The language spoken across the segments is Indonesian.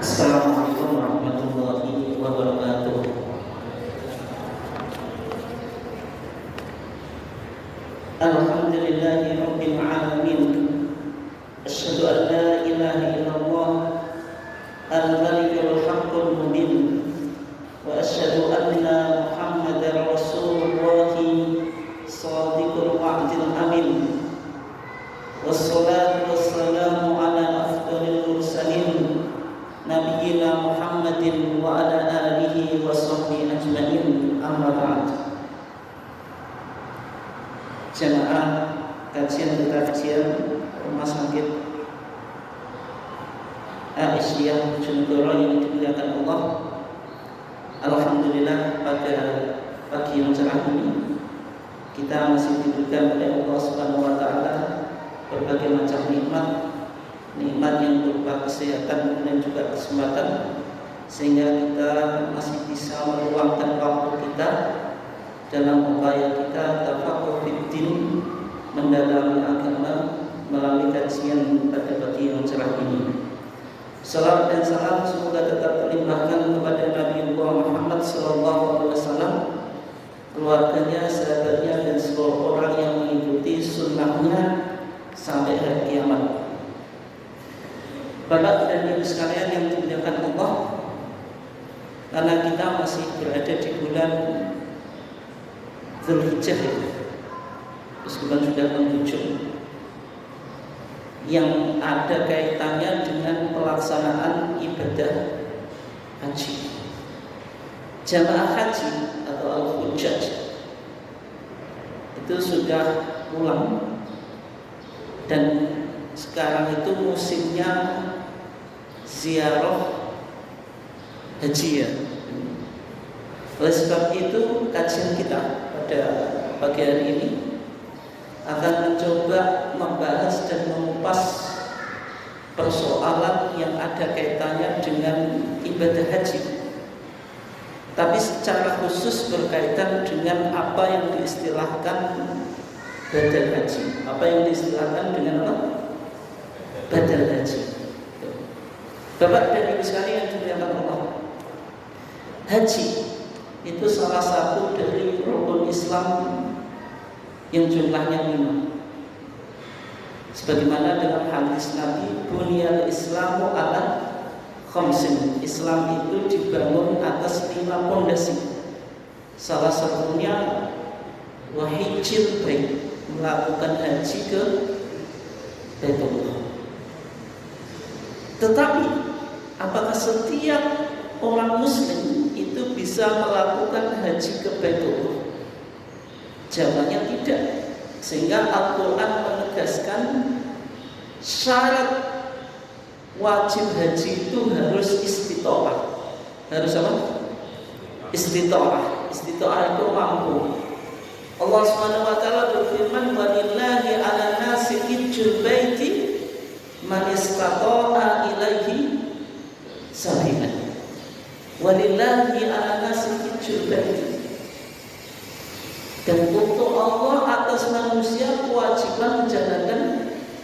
Assalamualaikum warahmatullahi wabarakatuh. Alhamdulillahi rabbil alamin. Asyhadu an la ilaha illallah al-malikul haqqul mubin wa asyhadu anna Muhammadar Rasulullah shadiqul wa'dil amin. Wassalatu wassalamu ala afdhalil mursalin Nabiyyina Muhammadin wa ala alihi wa sahbihi ajma'in, amma ba'd. Jemaah kajian Rumah Sakit Aisyah Bojonegoro yang dimuliakan Allah. Alhamdulillah, pada pagi yang cerah ini kita masih diberikan oleh Allah Subhanahu wa taala berbagai macam nikmat yang berupa kesehatan dan juga kesempatan, sehingga kita masih bisa meluangkan waktu kita dalam upaya kita tafaqquh fiddin, mendalami agama melalui kajian pada pagi yang cerah ini. Salawat dan salam semoga tetap terlimpahkan kepada Nabi Muhammad SAW, keluarganya, sahabatnya, dan seluruh orang yang mengikuti sunnahnya sampai hari kiamat. Bapak dan ibu sekalian yang dimuliakan Allah, karena kita masih berada di bulan Dzulhijjah, meskipun sudah penghujung, yang ada kaitannya dengan pelaksanaan ibadah haji. Jamaah haji atau al-hujjaj itu sudah pulang, dan sekarang itu musimnya ziarah haji ya. Oleh sebab itu kajian kita pada pagi hari ini akan mencoba membahas dan mengupas persoalan yang ada kaitannya dengan ibadah haji, tapi secara khusus berkaitan dengan apa yang diistilahkan badal haji. Apa yang diistilahkan dengan apa? Badal haji. Bapak dan ibu sekalian yang dimuliakan Allah, haji itu salah satu dari rukun Islam yang jumlahnya 5. Sebagaimana dalam hadis Nabi, bunyal Islamu ala khamsin. Islam itu dibangun atas 5 pondasi. Salah satunya wahijil bait, melakukan haji ke Baitullah. Tetapi apakah setiap orang muslim itu bisa melakukan haji ke Baitullah? Jawabannya tidak. Sehingga Al-Quran menegaskan syarat wajib haji itu harus istita'ah. Harus apa? Istita'ah. Istita'ah itu mampu. Allah Subhanahu wa taala berfirman, "Walillahi 'alan nasi hijjul baiti man istata'a ilaihi sabila." Walillahi 'alan nasi hijjul baiti. Dan untuk Allah atas manusia kewajiban menjalankan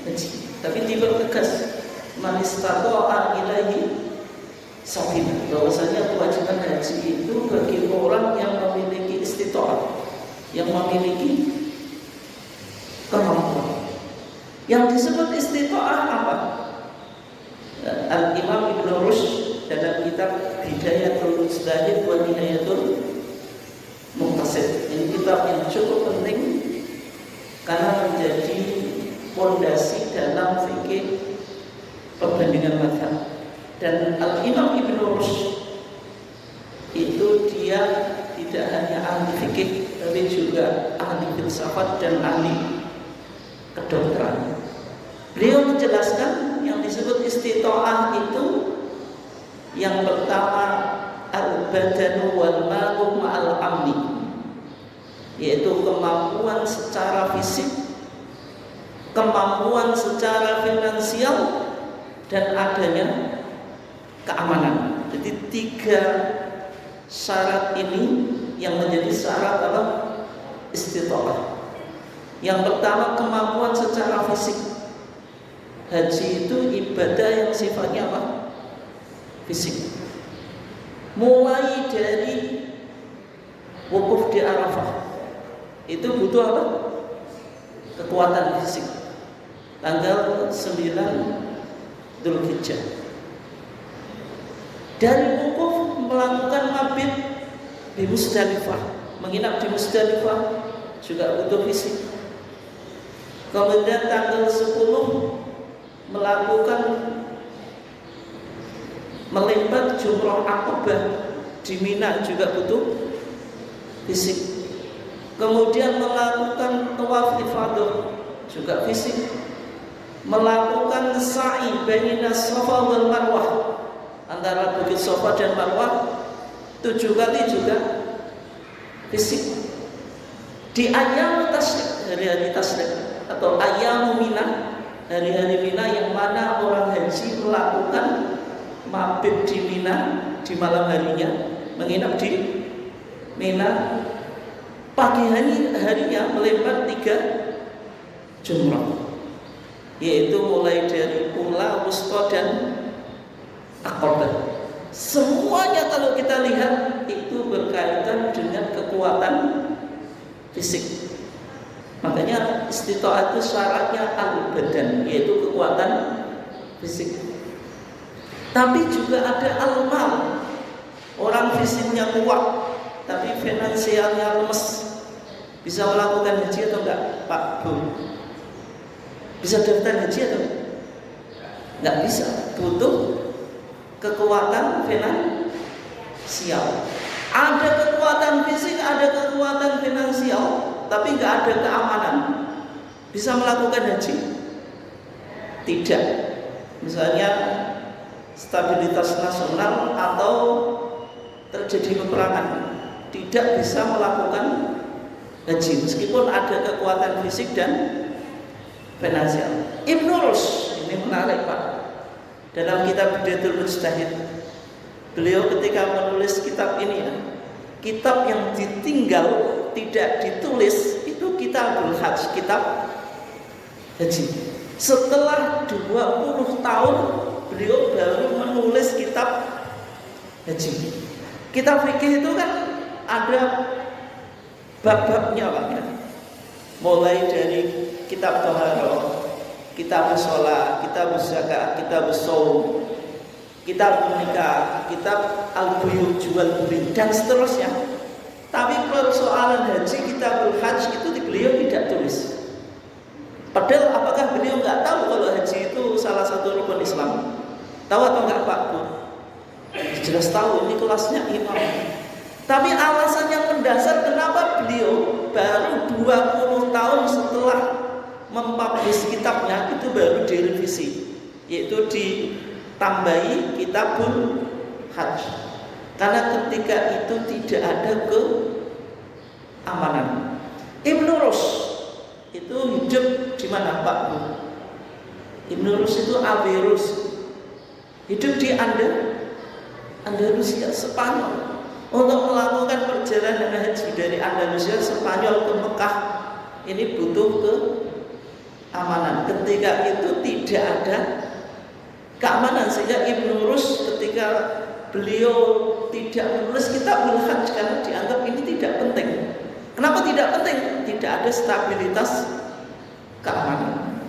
haji. Tapi dipertegas, man istata'a ilaihi sabila, bahwasanya kewajiban haji itu bagi orang yang memiliki istita'ah, yang memiliki kemampuan. Yang disebut istita'ah apa? Al-Imam Ibnu Rushd dalam kitab Bidayatul Mujtahid wa Nihayatul Muqtasid, ini kitab yang cukup penting karena menjadi fondasi dalam fikih perbandingan mazhab. Dan Al-Imam Ibnu Rushd itu dia tidak hanya ahli fikih, tapi juga ahli filsafat dan ahli kedokteran. Beliau menjelaskan yang disebut istita'ah itu yang pertama al-badanu wal malu ma'al amni, yaitu kemampuan secara fisik, kemampuan secara finansial, dan adanya keamanan. Jadi 3 syarat ini yang menjadi syarat apa? Istita'ah. Yang pertama, kemampuan secara fisik. Haji itu ibadah yang sifatnya apa? fisik. Mulai dari wukuf di Arafah itu butuh apa? Kekuatan fisik. Tanggal 9 Dzulhijjah. Dari wukuf melakukan mabit di Musdalifah, menginap di Musdalifah juga butuh fisik. Kemudian tanggal 10 melakukan melempar jumrah Aqabah di Mina juga butuh fisik. Kemudian melakukan tawaf ifadah juga fisik. Melakukan sa'i baina Safa wal Marwah, antara bukit Safa dan Marwah 7 kali juga fisik. Di ayam tasyrik, hari-hari tasyrik atau ayam Mina, hari-hari Mina yang mana orang haji melakukan mabit di Mina di malam harinya, menginap di Mina, pagi harinya melempar 3 jumrah, yaitu mulai dari Ula, Wusta dan Aqabah. Semuanya kalau kita lihat itu berkaitan dengan kekuatan fisik. Makanya istita'ah itu syaratnya al-badan, yaitu kekuatan fisik. Tapi juga ada al-mal, orang fisiknya kuat tapi finansialnya lemes. Bisa melakukan haji atau enggak, Pak Bu? Bisa daftar haji atau enggak bisa? Butuh kekuatan finansial. Ada kekuatan fisik, ada kekuatan finansial, tapi enggak ada keamanan. Bisa melakukan haji? Tidak. Misalnya stabilitas nasional atau terjadi peperangan, tidak bisa melakukan haji meskipun ada kekuatan fisik dan finansial. Ibnu Rus, ini menarik Pak, dalam kitab Bidayatul Mujtahid, beliau ketika menulis kitab ini ya, kitab yang ditinggal tidak ditulis itu Kitabul Hajj, kitab haji. Setelah 20 tahun beliau baru menulis kitab haji. Kitab fikih itu kan ada bab-babnya Pak ya. Mulai dari kitab Thaharah, kitab sholat, kitab zakat, kitab shaum, kitab nikah, kitab al-buyu, jual beli dan seterusnya. Tapi persoalan haji, kitabul hajj itu beliau tidak tulis. Padahal apakah beliau nggak tahu kalau haji itu salah satu rukun Islam? Tahu atau enggak Pak Bu? Jelas tahu, ini kelasnya imam. Tapi alasan yang mendasar kenapa beliau baru 20 tahun setelah mempublish kitabnya itu baru direvisi, yaitu ditambahi Kitabul Hajj. Karena ketika itu tidak ada keamanan. Ibnu Rus itu hidup di mana Pak Bu? Ibnu Rus itu Averroes, hidup di Andalusia, Spanyol. Untuk melakukan perjalanan haji dari Andalusia, Spanyol ke Mekah ini butuh keamanan. Ketika itu tidak ada keamanan, sehingga Ibnu Rus ketika beliau tidak menulis Kitabul Hajj karena dianggap ini tidak penting. Kenapa tidak penting? Tidak ada stabilitas keamanan.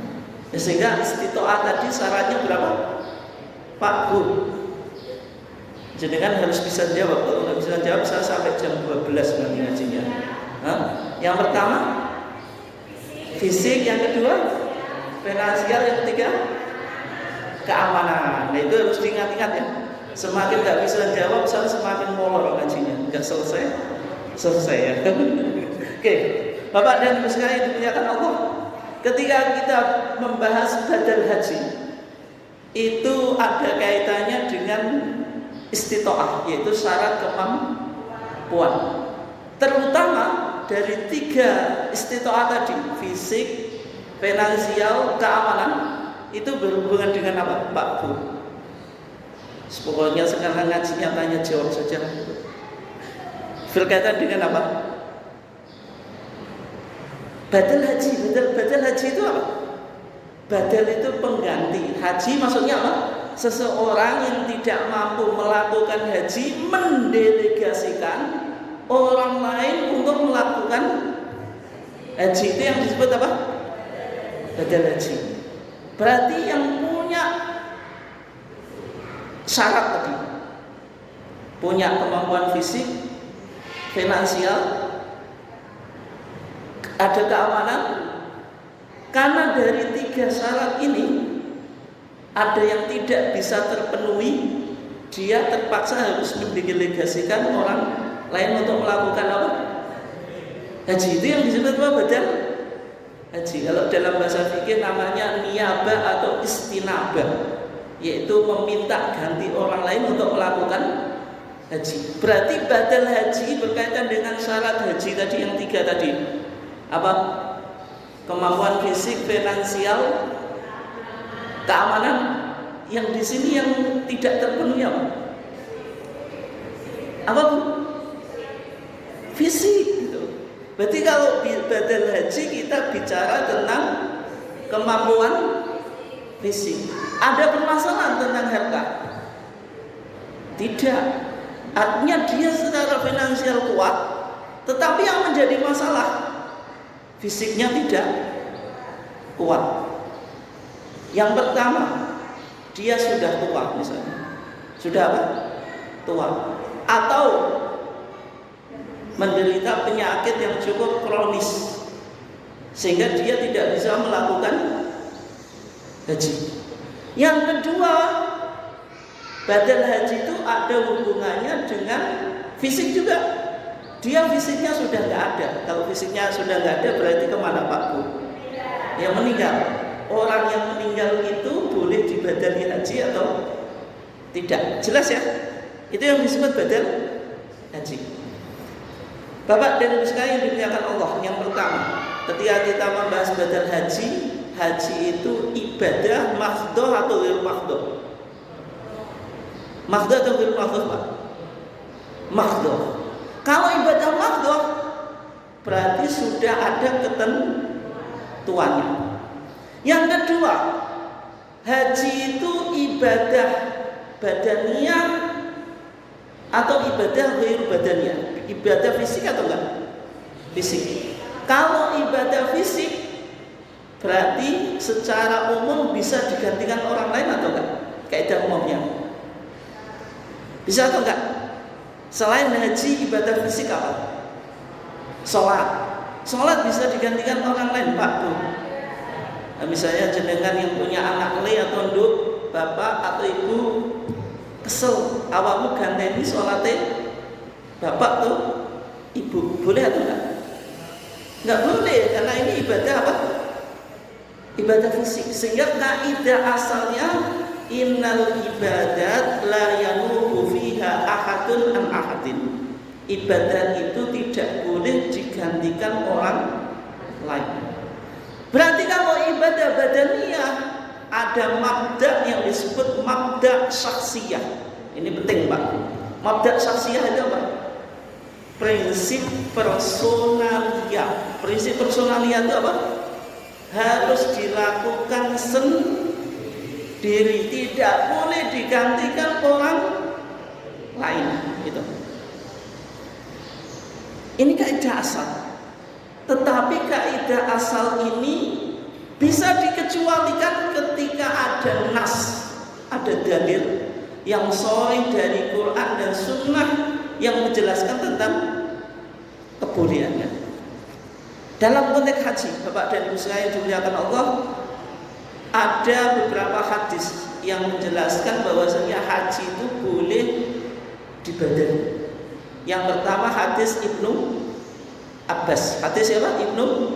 Sehingga istita'ah tadi syaratnya berapa? Pak Bu, jenengan harus bisa jawab. Kalau nggak bisa jawab, saya sampai jam 12 nanti ngajinya. Yang pertama fisik, yang kedua finansial, yang ketiga keamanan. Nah itu harus diingat-ingat ya. Semakin nggak bisa jawab, saya semakin molor ngajinya, nggak selesai ya. Oke, Bapak dan Ibu sekalian dimuliakan Allah, ketika kita membahas badal haji itu ada kaitannya dengan istita'ah, yaitu syarat kemampuan. Terutama dari 3 istita'ah tadi, fisik, finansial, keamanan, itu berhubungan dengan apa Pak Bu? Pokoknya sekarang ngajinya tanya jawab saja. Berkaitan dengan apa? Badal haji. Badal haji itu apa? Badal itu pengganti. Haji maksudnya apa? Seseorang yang tidak mampu melakukan haji mendelegasikan orang lain untuk melakukan haji. Itu yang disebut apa? Badal haji. Berarti yang punya syarat tadi, punya kemampuan fisik, finansial, ada keamanan. Karena dari 3 syarat ini ada yang tidak bisa terpenuhi, dia terpaksa harus mendelegasikan orang lain untuk melakukan apa? Haji. Itu yang disebut apa? Badal haji. Kalau dalam bahasa fikih namanya niyabah atau istinabah, yaitu meminta ganti orang lain untuk melakukan haji. Berarti badal haji berkaitan dengan syarat haji tadi yang 3 tadi. Apa? Kemampuan fisik, finansial, keamanan. Yang di sini yang tidak terpenuhi apa? Apa Bu? Fisik gitu. Berarti kalau badal haji kita bicara tentang kemampuan fisik. Ada permasalahan tentang harta? Tidak. Artinya dia secara finansial kuat, tetapi yang menjadi masalah fisiknya tidak kuat. Yang pertama, dia sudah tua misalnya. Sudah apa? Tua. Atau menderita penyakit yang cukup kronis sehingga dia tidak bisa melakukan haji. Yang kedua, badal haji itu ada hubungannya dengan fisik juga. Dia fisiknya sudah nggak ada. Kalau fisiknya sudah nggak ada, berarti kemana Pak Bu? Yang meninggal. Orang yang meninggal itu boleh dibadali haji atau tidak? Jelas ya? Itu yang disebut badal haji. Bapak dan Ibu sekalian yang dimuliakan Allah, yang pertama, ketika kita membahas badal haji, haji itu ibadah mahdhah atau ghairu mahdhah? Mahdhah atau ghairu mahdhah Pak? Mahdhah. Kalau ibadah mahdhah berarti sudah ada ketentuannya. Yang kedua, haji itu ibadah badaniyah atau ibadah ghairu badaniyah? Ibadah fisik atau enggak? Fisik. Kalau ibadah fisik berarti secara umum bisa digantikan orang lain atau enggak? Kaidah umumnya. Bisa atau enggak? Selain haji, ibadah fisik apa? Sholat. Sholat bisa digantikan orang lain Pak Bu. Nah, misalnya jenengan yang punya anak le atau nduk, bapak atau ibu kesel, awakmu ganteni sholatnya bapak tuh ibu, boleh atau enggak? Enggak boleh, karena ini ibadah apa? Ibadah fisik. Sehingga kaidah asalnya innal ibadat la yanubu fiha ahadun an ahadin. Ibadah itu tidak boleh digantikan orang lain. Berarti kalau ibadah badaniyah ada mabda yang disebut mabda syakhsiyah. Ini penting Pak. Mabda syakhsiyah itu apa? Prinsip personalia. Prinsip personalia itu apa? Harus dilakukan sendiri, tidak boleh digantikan orang lain. Gitu. Ini kaidah asal. Tetapi kaidah asal ini bisa dikecualikan ketika ada nas, ada dalil yang sahih dari Quran dan Sunnah yang menjelaskan tentang kebolehannya. Dalam konteks haji, Bapak dan Ibu sekalian dimuliakan Allah, ada beberapa hadis yang menjelaskan bahwasanya haji itu boleh dibadali. Yang pertama hadis Ibnu Abbas. Hadis siapa? Ibnu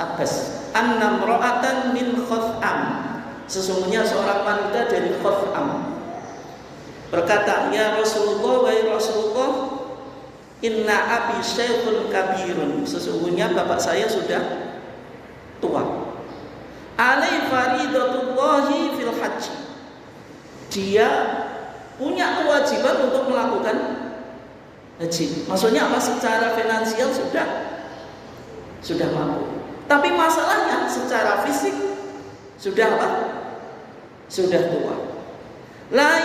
Abbas. Annam ra'atan min Khaf'am. Sesungguhnya seorang wanita dari Khaf'am berkata, ya Rasulullah, wahai Rasulullah, inna abi syaikhun kabirun. Sesungguhnya bapak saya sudah tua. Alai faridatullahi fil haji. Dia punya kewajiban untuk melakukan haji. Maksudnya apa? Secara finansial sudah mampu. Tapi masalahnya secara fisik sudah apa? Sudah tua. La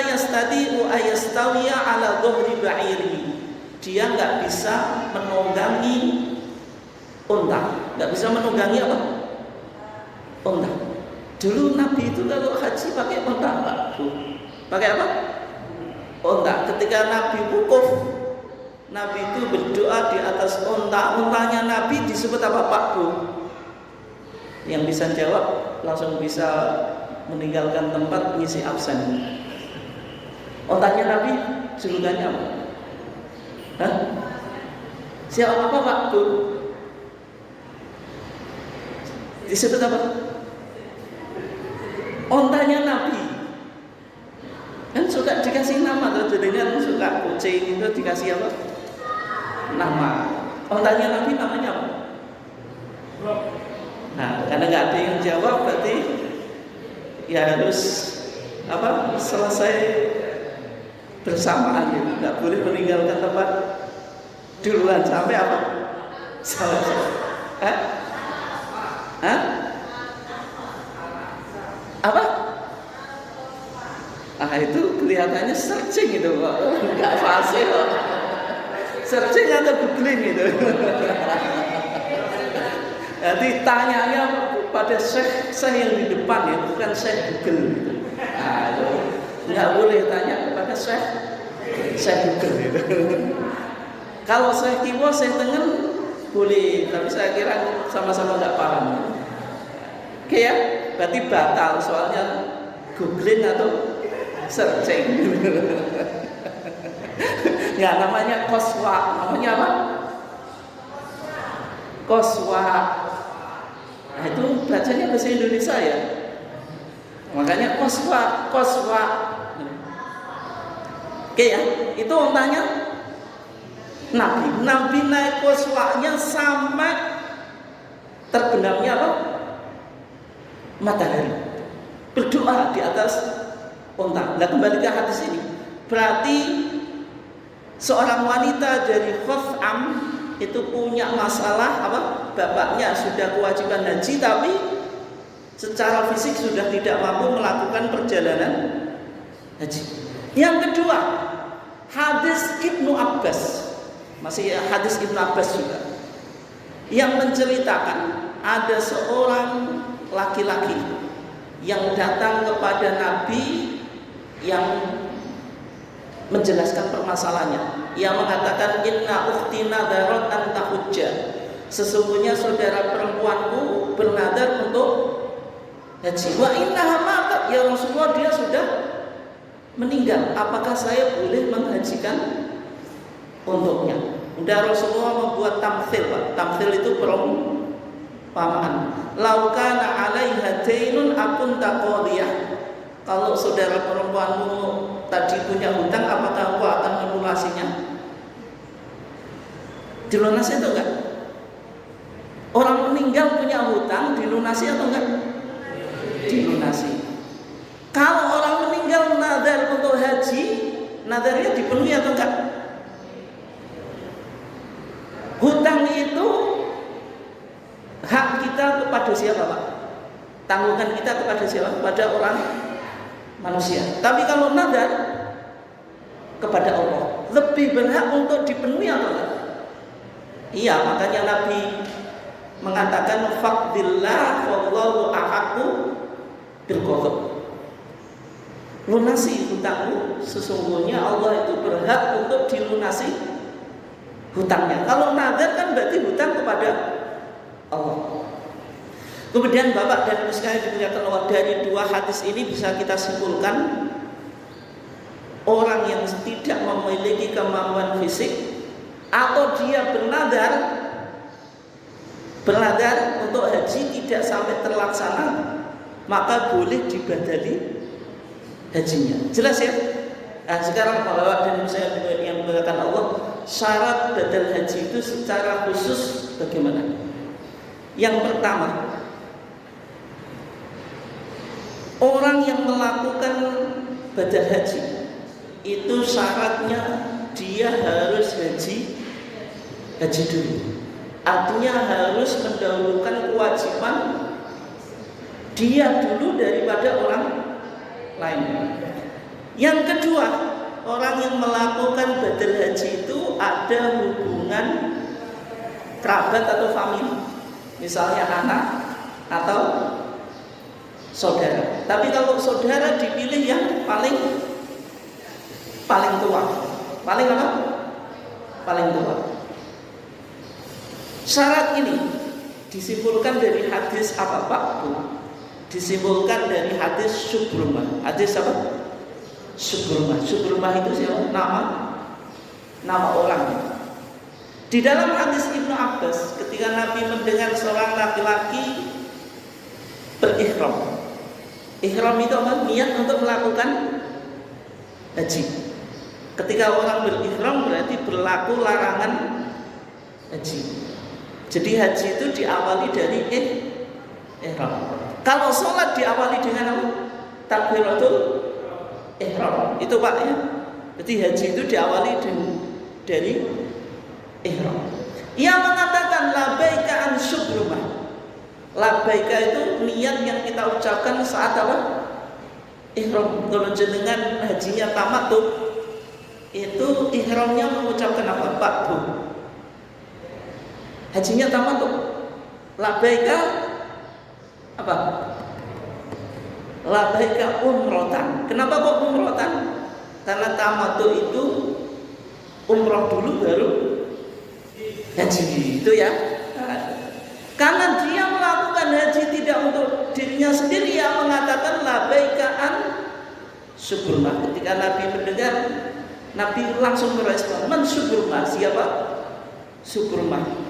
yastati'u ayastawiya ala dhuhri ba'iri. Dia nggak bisa menunggangi unta. Nggak bisa menunggangi apa? Unta. Dulu Nabi itu kalau haji pakai unta Pak. Pakai apa? Unta. Ketika Nabi wukuf, Nabi itu berdoa di atas unta. Untanya Nabi disebut apa Pak Bu? Yang bisa jawab langsung bisa meninggalkan tempat ngisi absen. Untanya Nabi julukannya apa? Hah? Siapa apa Pak Bu? Disebut apa? Untanya Nabi. Kan suka dikasih nama tuh, jadinya suka kucing itu dikasih apa? Nama. Untanya Nabi namanya apa? Nah, karena nggak ada yang jawab berarti ya harus apa? Selesai bersamaan gitu. Nggak boleh meninggalkan tempat duluan sampai apa? Selesai. Apa? Itu kelihatannya searching itu kok. Nggak fasih kok. Searching atau googling itu. Jadi tanyanya pada syekh yang di depan ya, bukan syekh Google gitu. Itu nggak boleh tanya kepada syekh Google gitu. Kalau syekh kiwa, syekh tengen boleh, tapi saya kira sama-sama nggak paham. Oke ya, berarti batal soalnya googling atau searching. Ya namanya koswa, namanya apa? Koswa. Nah itu bacanya bahasa Indonesia ya. Makanya koswa. Oke ya, itu untanya Nabi naik koswanya sampai terbenamnya apa? Matahari. Berdoa di atas unta. Nah kembali ke hadis ini. Berarti seorang wanita dari Khutham itu punya masalah apa? Bapaknya sudah kewajiban haji tapi secara fisik sudah tidak mampu melakukan perjalanan haji. Yang kedua, hadis Ibnu Abbas, masih hadis Ibnu Abbas juga, yang menceritakan ada seorang laki-laki yang datang kepada Nabi yang menjelaskan permasalahannya. Yang mengatakan inna ukhti nadarat an tahujja. Sesungguhnya saudara perempuanku bernadar untuk haji. Wa innaha matat, ya Rasulullah, dia sudah meninggal. Apakah saya boleh menghajikan untuknya? Udah Rasulullah membuat tamthil, Pak. Tamthil itu perumpamaan. Laukana alaiha dainun akun taqadiyah. Kalau saudara perempuanmu tadi punya hutang, apakah engkau akan melunasinya? Dilunasi atau enggak? Orang meninggal punya hutang, dilunasi atau enggak? Dilunasi. Kalau orang meninggal nadar untuk haji, nadarnya dipenuhi atau enggak? Hutang itu hak kita kepada siapa, Pak? Tanggungan kita kepada siapa? Kepada orang manusia. Tapi kalau nadar kepada Allah, lebih berhak untuk dipenuhi atau enggak? Iya, makanya Nabi mengatakan faqdillah wallahu ahaqqu bil qadha. Lunasi hutangmu, sesungguhnya Allah itu berhak untuk dilunasi hutangnya. Kalau nadar kan berarti hutang kepada Allah. Kemudian Bapak dan Ibu sekalian dimuliakan Allah, dari dua hadis ini bisa kita simpulkan orang yang tidak memiliki kemampuan fisik atau dia bernadar untuk haji tidak sampai terlaksana, maka boleh dibadali hajinya. Jelas ya? Nah, sekarang Bapak dan Ibu saya yang dimuliakan Allah, syarat badal haji itu secara khusus bagaimana? Yang pertama, orang yang melakukan badal haji itu syaratnya dia harus haji dulu. Artinya harus mendahulukan kewajiban dia dulu daripada orang lain. Yang kedua, orang yang melakukan badal haji itu ada hubungan kerabat atau famili, misalnya anak atau saudara. Tapi kalau saudara dipilih yang paling tua. Paling apa? Paling tua. Syarat ini disimpulkan dari hadis apa Pak Bu? Disimpulkan dari hadis Syubrumah. Hadis apa? Syubrumah. Syubrumah itu siapa? Nama orang. Di dalam hadis Ibnu Abbas, ketika Nabi mendengar seorang laki-laki berihram. Ihram itu apa? Niat untuk melakukan haji. Ketika orang berihram berarti berlaku larangan haji. Jadi haji itu diawali dari ihram. Kalau sholat diawali dengan apa? Takbiratul ihram. Itu Pak ya. Jadi haji itu diawali dari ihram. Ia mengatakan labbaika an syukrumah. Labbaika itu niat yang kita ucapkan saat apa? Ihram. Kalau jenengan hajinya tamattu, itu ihramnya mengucapkan apa Pak Bu? Hajinya tamattu. Labbaika apa? Labbaika umrotan. Kenapa kok umrotan? Karena tamattu itu umroh dulu baru haji, itu ya. Karena dia melakukan haji tidak untuk dirinya sendiri, yang mengatakan labbaika an syukrumah. Ketika Nabi mendengar, Nabi langsung merespon, man syukrumah, siapa? Syukrumah.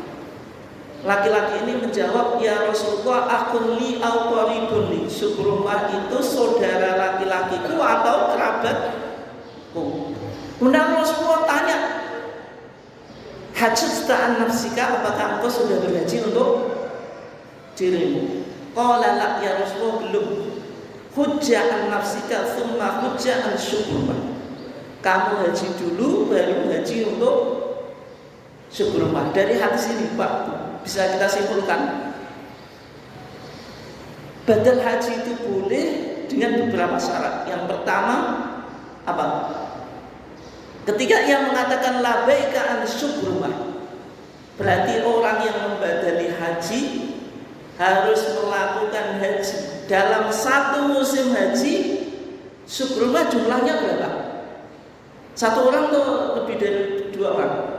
Laki-laki ini menjawab, ya Rasulullah, akun li au qaribun li. Syukrumah itu saudara laki-lakiku atau kerabatku. Kemudian Rasulullah tanya, hajjata an nafsika, apakah engkau sudah berhaji untuk dirimu? Qala la ya Rasulullah, belum. Hujja an nafsika thumma hujja an syukrumah. Kamu haji dulu baru haji untuk syukrumah. Dari hadis ini Pak, bisa kita simpulkan badal haji itu boleh dengan beberapa syarat. Yang pertama apa? Ketika ia mengatakan labbaika an syukrumah, berarti orang yang membadali haji harus melakukan haji dalam satu musim haji. Syukrumah jumlahnya berapa? Satu orang atau lebih dari 2 orang?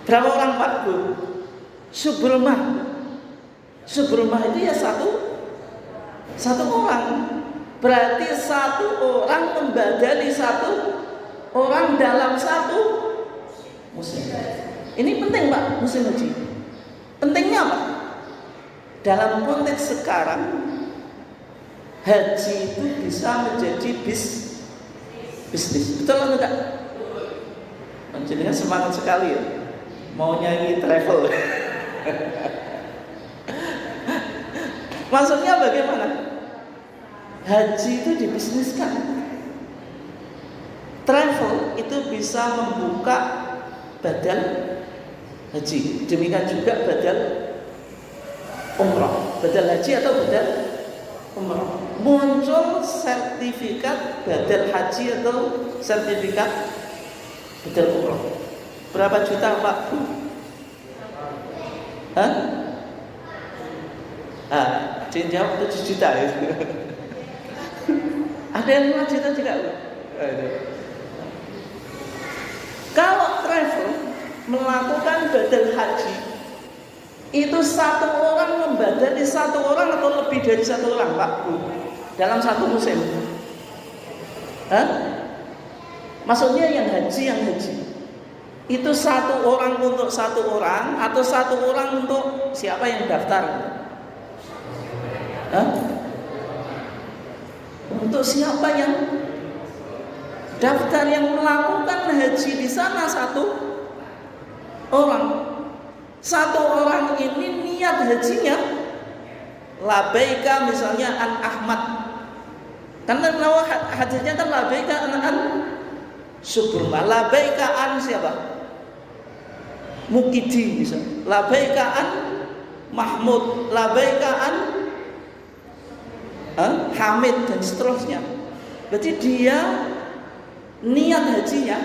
Berapa orang Pak Bu? Syukrumah itu ya satu orang. Berarti satu orang membadali satu orang dalam satu musim. Ini penting Pak, musim haji. Pentingnya apa? Dalam konteks sekarang, haji itu bisa menjadi bisnis. Betul atau enggak? Menjadinya semangat sekali ya, mau nyanyi travel. Maksudnya bagaimana? Haji itu dibisniskan. Travel itu bisa membuka badal haji. Demikian juga badal umrah. Badal haji atau badal umrah. Muncul sertifikat badal haji atau sertifikat badal umrah. Berapa juta Pak Bu? Hah? Jawab 7 juta ya. Ada yang 5 juta juga Bu? Kalau travel melakukan badal haji, itu satu orang membadali satu orang atau lebih dari satu orang Pak Bu dalam satu musim? Hah? Maksudnya yang haji itu satu orang untuk satu orang atau satu orang untuk siapa yang daftar? Hah? Untuk siapa yang daftar, yang melakukan haji di sana satu orang. Satu orang ini niat hajinya labbaika misalnya an Ahmad. Karena nama hajinya kan labbaika an syukrumah. Labbaika an siapa? Mukidi misalnya. Labbaika an Mahmud. Labbaika an Hamid dan seterusnya. Berarti dia niat hajinya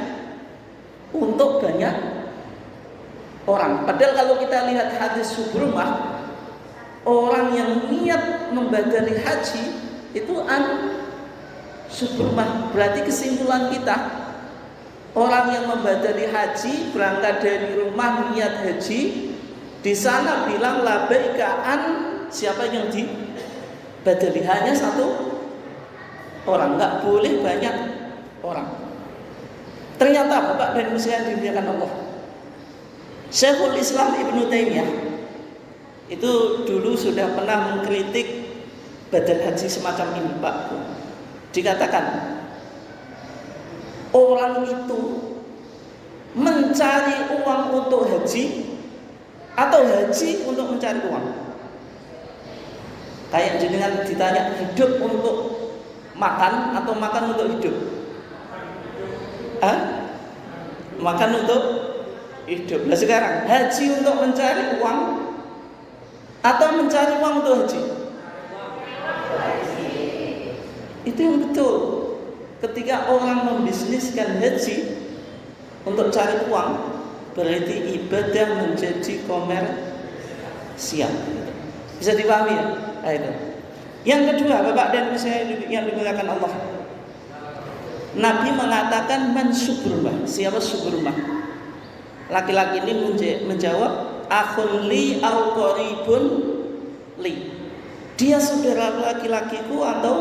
untuk banyak orang. Padahal kalau kita lihat hadis Subrumah, orang yang niat membadali haji itu Subrumah. Berarti kesimpulan kita, orang yang membadali haji berangkat dari rumah niat haji, di sana bilang labaika siapa yang dibadali, hanya satu orang, nggak boleh banyak orang. Ternyata Bapak dan Ibu yang dimuliakan Allah, Syekhul Islam Ibnu Taimiyah itu dulu sudah pernah mengkritik badal haji semacam ini, Pak. Dikatakan orang itu mencari uang untuk haji atau haji untuk mencari uang. Kayak jenengan ditanya hidup untuk makan atau makan untuk hidup? Makan untuk hidup. Nah sekarang haji untuk mencari uang atau mencari uang untuk haji? Itu yang betul. Ketika orang membisniskan haji untuk cari uang, berarti ibadah menjadi komersial. Bisa dipahami ya? Nah, itu. Yang kedua, Bapak dan Ibu saya yang dimuliakan Allah, Nabi mengatakan man subrumah. Siapa subrumah? Laki-laki ini menjawab akhun li au qaribun li. Dia saudara laki-lakiku atau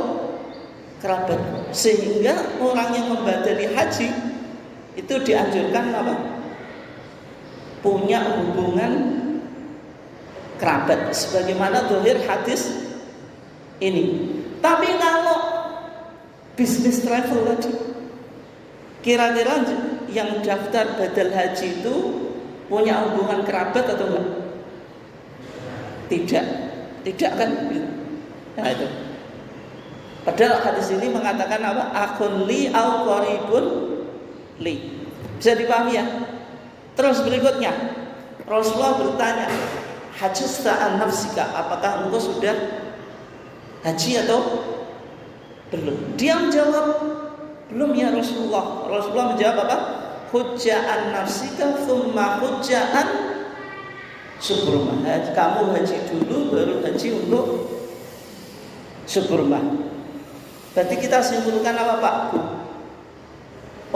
kerabat. Sehingga orang yang membadali haji itu dianjurkan apa? Punya hubungan kerabat, sebagaimana zahir hadis ini. Tapi kalau bisnis travel tadi, kira-kira yang daftar badal haji itu punya hubungan kerabat atau enggak? Tidak kan? Nah itu. Padahal hadis ini mengatakan apa? Akhun li au qaribun li. Bisa dipahami ya? Terus berikutnya, Rasulullah bertanya, hajjasta an nafsika, apakah engkau sudah haji atau belum? Dia menjawab, belum ya Rasulullah. Rasulullah menjawab apa? Hujja'an nafsika thumma hujja'an subrumah. Kamu haji dulu baru haji untuk subrumah. Berarti kita simpulkan apa Pak?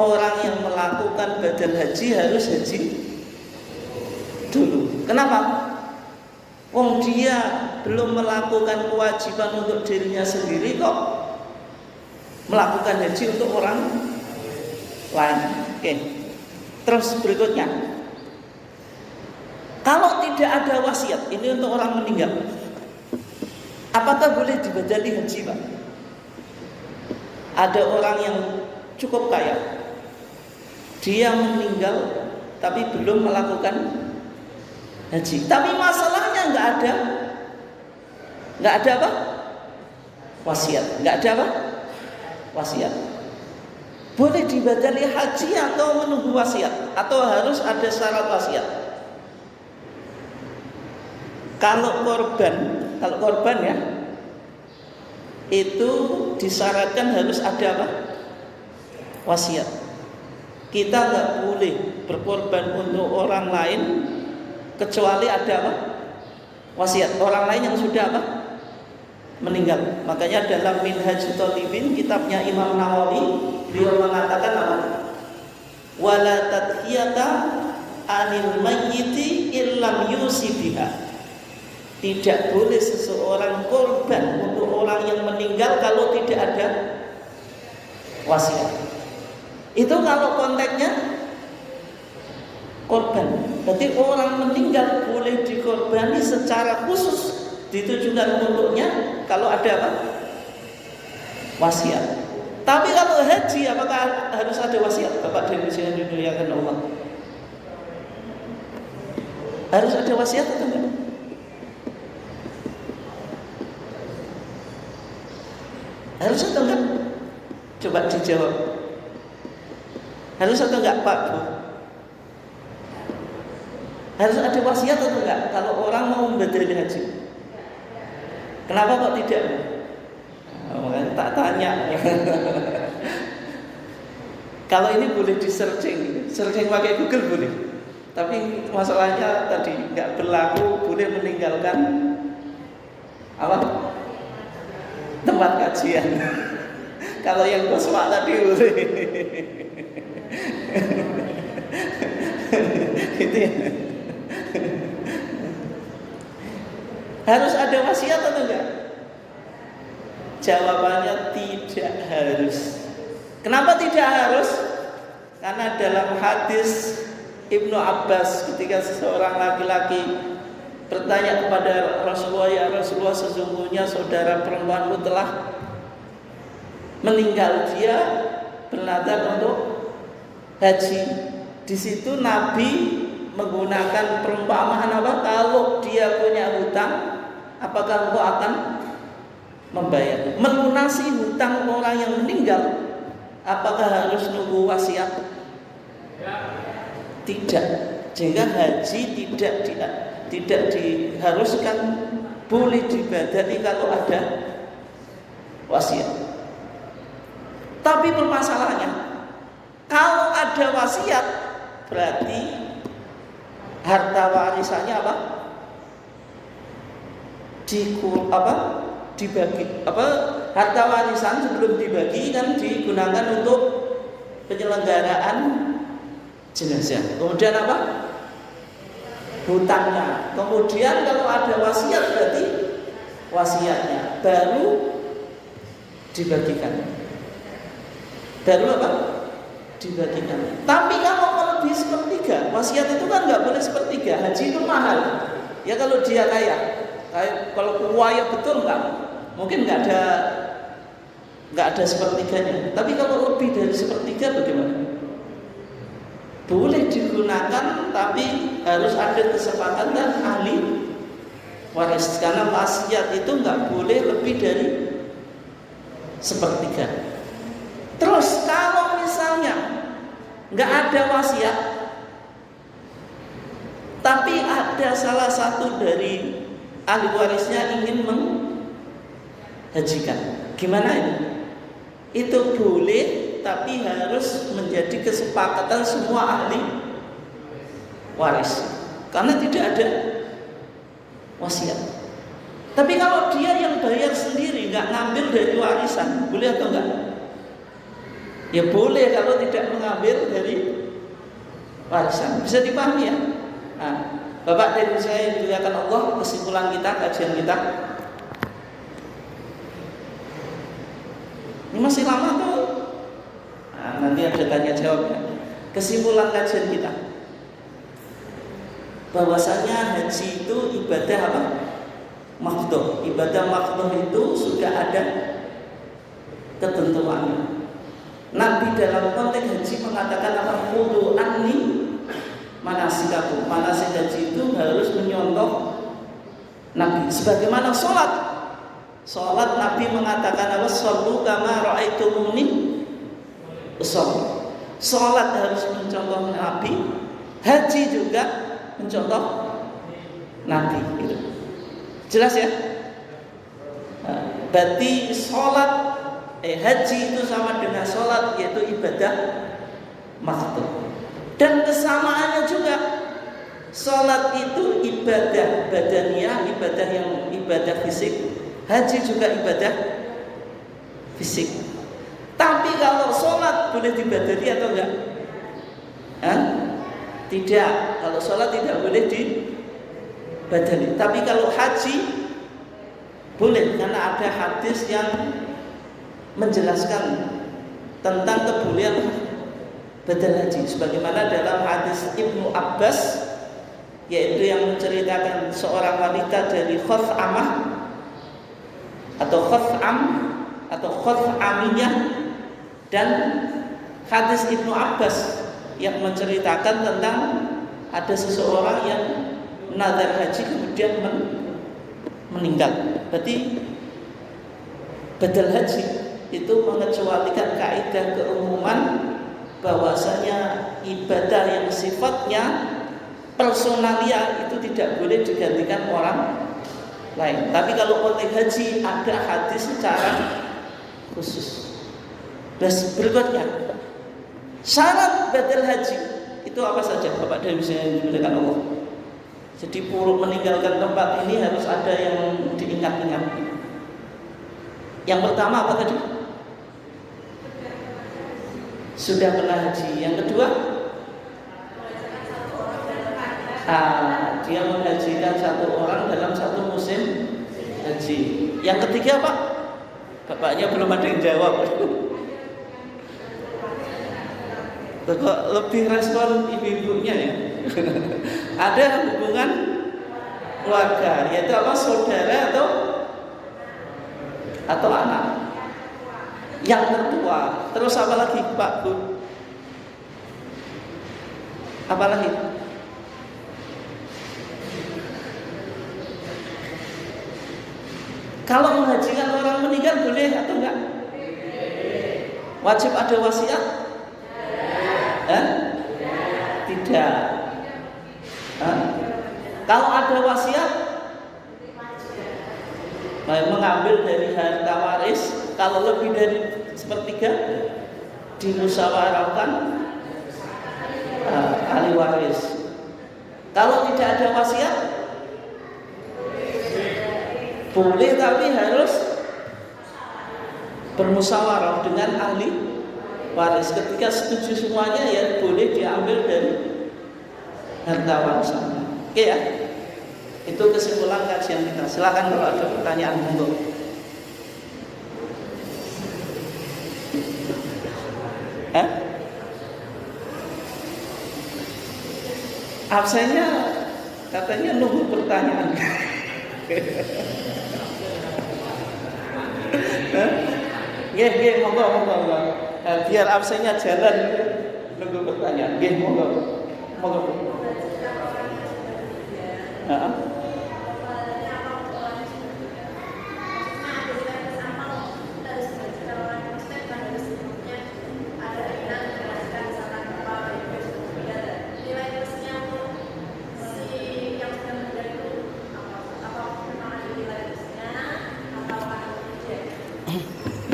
Orang yang melakukan badal haji harus haji dulu. Kenapa? Wong dia belum melakukan kewajiban untuk dirinya sendiri kok melakukan haji untuk orang lain. Oke. Terus berikutnya, kalau tidak ada wasiat, ini untuk orang meninggal, apakah boleh dibadali haji Pak? Ada orang yang cukup kaya, dia meninggal tapi belum melakukan haji. Tapi masalahnya nggak ada apa? Wasiat. Nggak ada apa? Wasiat. Boleh dibadali haji atau menunggu wasiat? Atau harus ada syarat wasiat? Kalau korban ya, itu disyaratkan harus ada apa? Wasiat. Kita nggak boleh berkorban untuk orang lain kecuali ada apa? Wasiat. Orang lain yang sudah apa? Meninggal. Makanya dalam Minhaj Thalibin, kitabnya Imam Nawawi, beliau mengatakan apa? Wala tadhiyata anil mayyiti illam yusi biha. Tidak boleh seseorang korban untuk orang yang meninggal kalau tidak ada wasiat. Itu kalau konteksnya korban. Berarti orang meninggal boleh dikorbani secara khusus, ditujukan untuknya kalau ada apa? Wasiat. Tapi kalau haji apakah harus ada wasiat? Bapak dan Ibu yang dimuliakan Allah, harus ada wasiat atau enggak? Harus atau enggak? Coba dijawab. Harus atau enggak Pak Bu? Harus ada wasiat atau enggak kalau orang mau membadali haji? Kenapa kok tidak? tanya. Kalau ini boleh di searching pakai Google boleh. Tapi masalahnya tadi nggak berlaku boleh meninggalkan apa? Tempat kajian. Kalau yang koswak tadi boleh. Itu ya. Harus ada wasiat atau enggak? Jawabannya tidak harus. Kenapa tidak harus? Karena dalam hadis Ibnu Abbas ketika seseorang laki-laki bertanya kepada Rasulullah, ya Rasulullah, sesungguhnya saudara perempuanku telah meninggal, dia bernazar untuk haji. Di situ Nabi menggunakan perumpamaan apa? Kalau dia punya hutang, apakah engkau akan membayar? Melunasi hutang orang yang meninggal, apakah harus nunggu wasiat? Tidak. Sehingga haji tidak diharuskan, boleh dibadani kalau ada wasiat. Tapi permasalahannya, kalau ada wasiat berarti harta warisannya apa? Dibagi. Harta warisan sebelum dibagi kan digunakan untuk penyelenggaraan jenazah. Kemudian apa? Hutangnya. Kemudian kalau ada wasiat berarti wasiatnya baru dibagikan. Baru apa? Dibagikan. Tapi kalau lebih sepertiga, wasiat itu kan nggak boleh sepertiga. Haji itu mahal. Ya kalau dia kaya, kalau kaya betul nggak, mungkin nggak ada sepertiganya. Tapi kalau lebih dari sepertiga bagaimana? Boleh digunakan, tapi harus ada kesepakatan ahli waris. Karena wasiat itu nggak boleh lebih dari sepertiga. Terus kalau misalnya nggak ada wasiat, tapi ada salah satu dari ahli warisnya ingin menghajikan, gimana ini? Itu boleh, tapi harus menjadi kesepakatan semua ahli waris, karena tidak ada wasiat. Tapi kalau dia yang bayar sendiri, nggak ngambil dari warisan, boleh atau enggak? Ya boleh kalau tidak mengambil dari warisan. Bisa dipahami ya? Nah, Bapak dan Ibu saya dimuliakan Allah, kesimpulan kita, kajian kita. Ini masih lama tuh. Nah, nanti ada tanya jawabnya. Kesimpulan kajian kita, bahwasanya haji itu ibadah apa? Maqdhah. Ibadah maqdhah itu sudah ada ketentuannya. Nabi dalam konteks haji mengatakan apa? Khudhu anni manasikakum. Manasik haji itu harus menyontoh Nabi. Sebagaimana Sholat Nabi mengatakan apa? Shollu kama ra'aitumuni usolli. Sholat harus mencontoh Nabi. Haji juga mencontoh Nabi. Gitu. Jelas ya? Berarti haji itu sama dengan sholat, yaitu ibadah maqdhah. Dan kesamaannya juga, sholat itu ibadah badaniyah, ibadah fisik. Haji juga ibadah fisik. Tapi kalau sholat boleh dibadani atau enggak? Tidak. Kalau sholat tidak boleh dibadani. Tapi kalau haji boleh, karena ada hadis yang menjelaskan tentang kebolehan badal haji. Sebagaimana dalam hadis Ibnu Abbas, yaitu yang menceritakan seorang wanita dari Khuz'amah atau Khuz'am atau Khuz'amiyah, dan hadis Ibnu Abbas yang menceritakan tentang ada seseorang yang nazar haji kemudian meninggal. Berarti badal haji itu mengecualikan kaidah keumuman bahwasanya ibadah yang sifatnya personalia itu tidak boleh digantikan orang lain. Tapi kalau konteks haji ada hadis secara khusus. Terus berikutnya, syarat batal haji itu apa saja Bapak dan Ibu yang dimuliakan Allah? Jadi meninggalkan tempat ini harus ada yang diingat-ingat. Yang pertama apa tadi? Sudah pernah haji. Yang kedua, dia menghajikan satu orang dalam satu musim haji. Yang ketiga Pak? Bapaknya belum ada yang jawab. Kok lebih respon ibu-ibunya ya? Ada hubungan keluarga, yaitu apa? Saudara atau anak. Yang tertua. Terus apa lagi Pak Bu? Apa lagi? Kalau menghajikan orang meninggal boleh atau enggak? Wajib ada wasiat? Tidak. Kalau ada wasiat, mengambil dari harta waris. Kalau lebih dari sepertiga, dimusyawarahkan ahli waris. Kalau tidak ada wasiat, boleh, tapi harus bermusyawarah dengan ahli waris. Ketika setuju semuanya, ya boleh diambil dari harta warisannya. Oke ya, itu kesimpulan kajian kita. Silakan kalau ada pertanyaan untuk. Absennya katanya nunggu pertanyaan. Monggo. Biar absennya jalan nunggu pertanyaan. Monggo.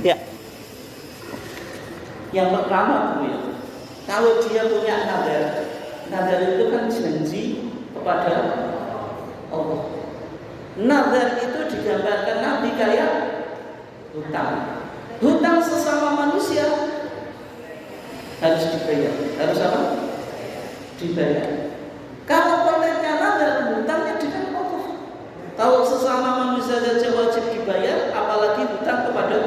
Ya. Yang pertama Bu ya, kalau dia punya nadar itu kan janji kepada Allah. Nadar itu digambarkan Nabi kayak hutang sesama manusia harus dibayar. Harus apa? Dibayar. Kalau konteksnya nadar, hutangnya dengan Allah. Kalau sesama manusia saja wajib dibayar, apalagi hutang kepada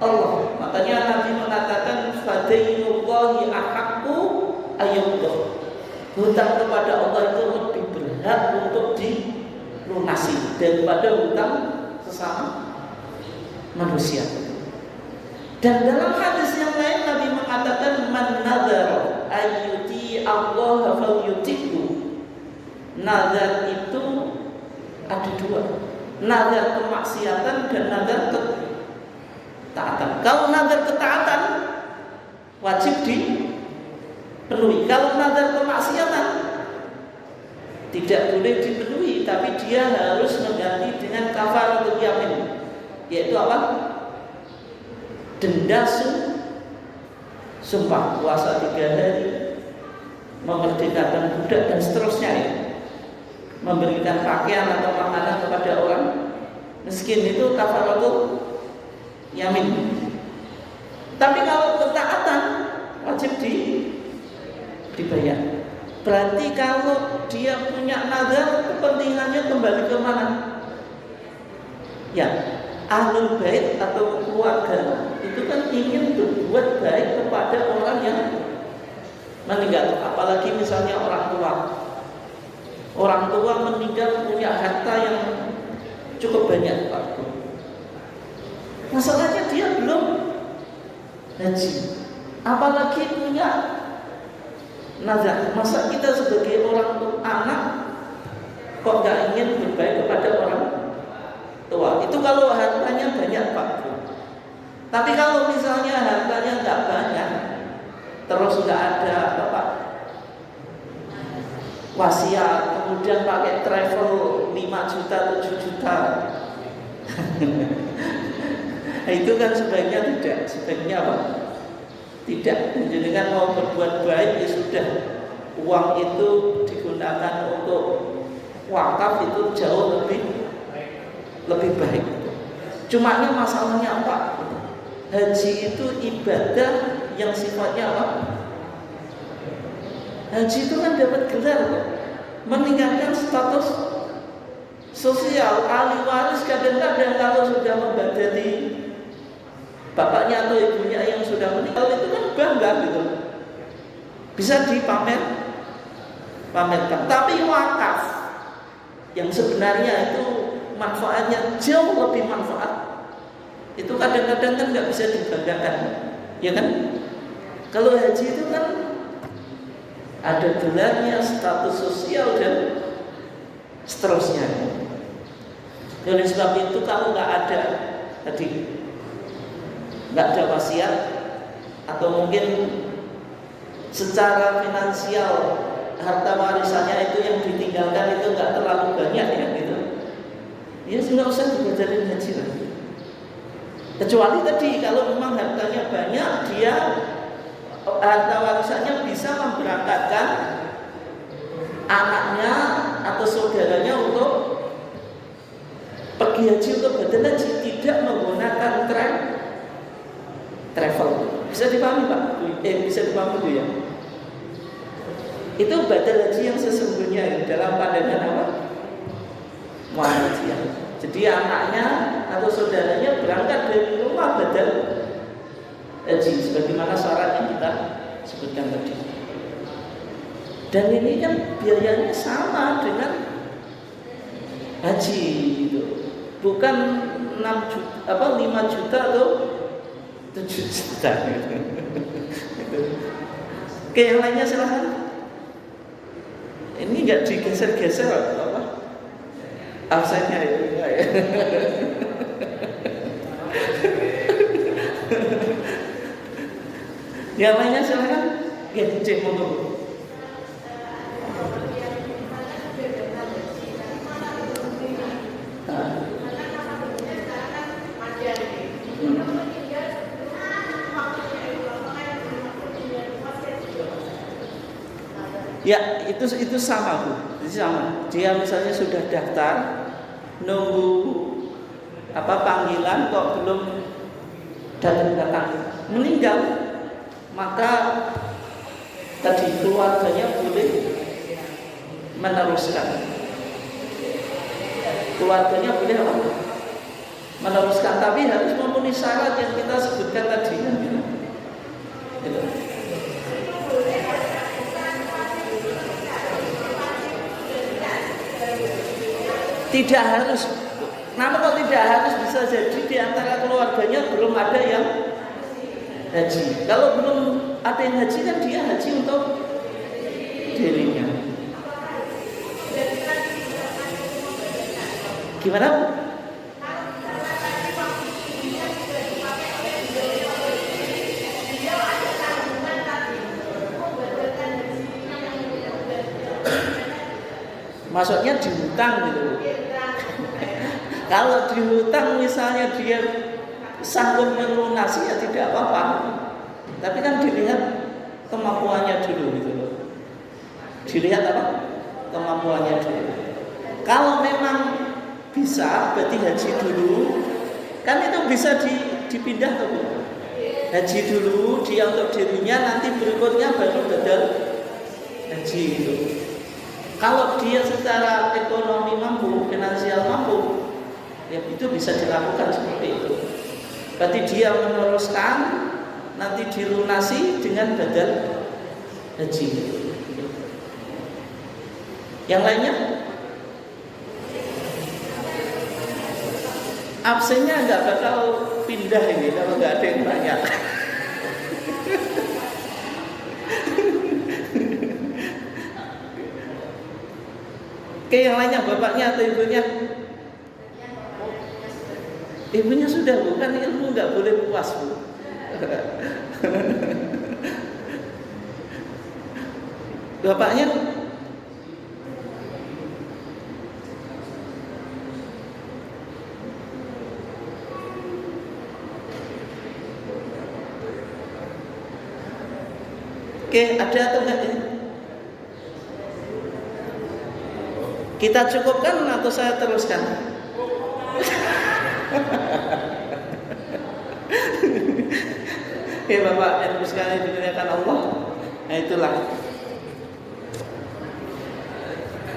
Allah. Makanya Nabi mengatakan fadainullahi ahaqqu ayyudah. Hutang kepada Allah itu lebih berhak untuk dilunasi daripada hutang sesama manusia. Dan dalam hadis yang lain Nabi mengatakan man nadzara ayyuti Allah falyuti'hu. Nazar itu ada dua, nazar kemaksiatan dan nazar ketaatan. Kalau nazar ketaatan wajib dipenuhi. Kalau nazar kemaksiatan tidak boleh dipenuhi, tapi dia harus mengganti dengan kafaratul yamin, yaitu apa? Denda sumpah, puasa 3 hari, memerdekakan budak dan seterusnya ya. Memberikan pakaian atau makanan kepada orang miskin, itu kafaratul yamin. Tapi kalau ketaatan wajib dibayar. Berarti kalau dia punya nazar, kepentingannya kembali ke mana? Ya, ahlul bait atau keluarga itu kan ingin berbuat baik kepada orang yang meninggal. Apalagi misalnya orang tua. Orang tua meninggal punya harta yang cukup banyak, Pak. Masalahnya dia belum haji, apalagi punya nazar. Masa kita sebagai orang tua anak kok nggak ingin berbaik kepada orang tua? Itu kalau hartanya banyak, Pak. Tapi kalau misalnya hartanya nggak banyak, terus nggak ada apa wasiat, kemudian pakai travel 5 juta, 7 juta. itu kan sebaiknya tidak. Sebaiknya apa? Tidak. Jadi kan mau berbuat baik ya sudah. Uang itu digunakan untuk wakaf itu jauh lebih baik. Cuma masalahnya apa? Haji itu ibadah yang sifatnya apa? Haji itu kan dapat gelar, meningkatkan status sosial. Ahli waris kadang-kadang kalau sudah membadali bapaknya atau ibunya yang sudah meninggal itu kan bangga gitu, bisa pamerkan. Tapi wakaf yang sebenarnya itu manfaatnya jauh lebih manfaat, itu kadang-kadang kan nggak bisa dibanggakan, ya kan? Kalau haji itu kan ada gelarnya, status sosial dan seterusnya. Oleh sebab itu kalau nggak ada wasiat atau mungkin secara finansial harta warisannya itu yang ditinggalkan itu nggak terlalu banyak ya gitu, ya nggak usah dibadalin haji lagi. Kecuali tadi kalau memang hartanya banyak, dia harta warisannya bisa memberangkatkan anaknya atau saudaranya untuk pergi haji, untuk badal haji, tidak menggunakan travel. Bisa dipahami Pak? Bisa dipahami Bu ya? Itu badal haji yang sesungguhnya dalam pandangan apa? Muhammadiyah. Jadi anaknya atau saudaranya berangkat dari rumah badal haji sebagaimana syarat yang kita sebutkan tadi. Dan ini kan biayanya sama dengan haji itu. Bukan 5 juta atau 7 juta. Oke, yang lainnya silahkan. Ini nggak digeser-geser apa? Absennya itu ya. Yang lainnya silahkan. Oke, cek monggo. Ya, itu sama Bu. Itu sama. Dia misalnya sudah daftar, nunggu panggilan kok belum datang, meninggal, maka tadi keluarganya boleh meneruskan. Keluarganya boleh apa? Meneruskan, tapi harus memenuhi syarat yang kita sebutkan tadi. Gitu. Tidak harus, namun kalau tidak harus, bisa jadi di antara keluarganya belum ada yang haji. Kalau belum ada yang haji kan dia haji untuk dirinya. Gimana Bu? Maksudnya dihutang gitu. Kalau dihutang misalnya dia sanggup melunasi ya tidak apa-apa. Tapi kan dilihat kemampuannya dulu gitu loh. Dilihat apa? Kemampuannya dulu. Kalau memang bisa berarti haji dulu. Kan itu bisa dipindah tuh. Haji dulu dia untuk dirinya, nanti berikutnya baru badal haji itu. Kalau dia secara ekonomi mampu, finansial mampu, ya itu bisa dilakukan seperti itu. Berarti dia meneruskan, nanti dilunasi dengan badal haji. Yang lainnya? Absennya nggak bakal pindah ini kalau nggak ada yang banyak. Oke, yang lainnya bapaknya atau ibunya? Ibunya sudah, bukan ilmu nggak boleh puas Bu. Bapaknya Oke, ada atau enggak ini? Kita cukupkan atau saya teruskan? Ya Bapak dan Ibu sekalian dimuliakan Allah. Nah itulah.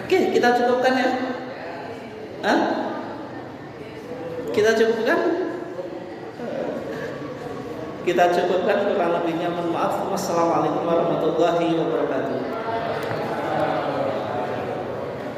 Oke, kita cukupkan ya. Hah? Kita cukupkan? Kita cukupkan, kurang lebihnya mohon maaf. Wassalamualaikum warahmatullahi wabarakatuh.